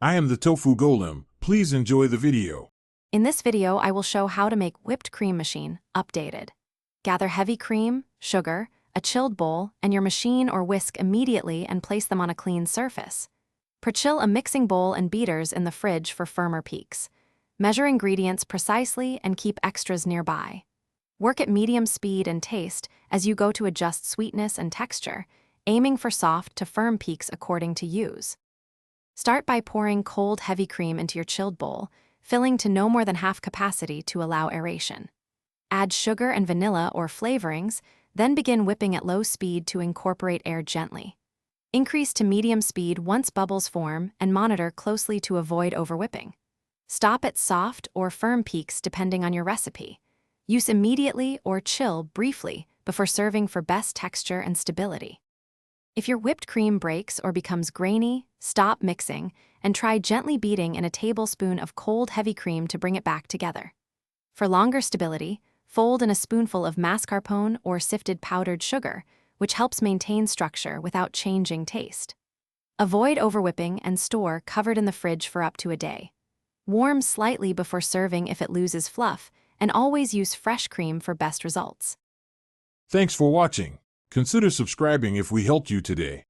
I am the Tofu Golem. Please enjoy the video. In this video, I will show how to make whipped cream machine updated. Gather heavy cream, sugar, a chilled bowl, and your machine or whisk immediately and place them on a clean surface. Pre-chill a mixing bowl and beaters in the fridge for firmer peaks. Measure ingredients precisely and keep extras nearby. Work at medium speed and taste as you go to adjust sweetness and texture, aiming for soft to firm peaks according to use. Start by pouring cold heavy cream into your chilled bowl, filling to no more than half capacity to allow aeration. Add sugar and vanilla or flavorings, then begin whipping at low speed to incorporate air gently. Increase to medium speed once bubbles form and monitor closely to avoid overwhipping. Stop at soft or firm peaks depending on your recipe. Use immediately or chill briefly before serving for best texture and stability. If your whipped cream breaks or becomes grainy, stop mixing and try gently beating in a tablespoon of cold heavy cream to bring it back together. For longer stability, fold in a spoonful of mascarpone or sifted powdered sugar, which helps maintain structure without changing taste. Avoid overwhipping and store covered in the fridge for up to a day. Warm slightly before serving if it loses fluff, and always use fresh cream for best results. Thanks for watching. Consider subscribing if we helped you today.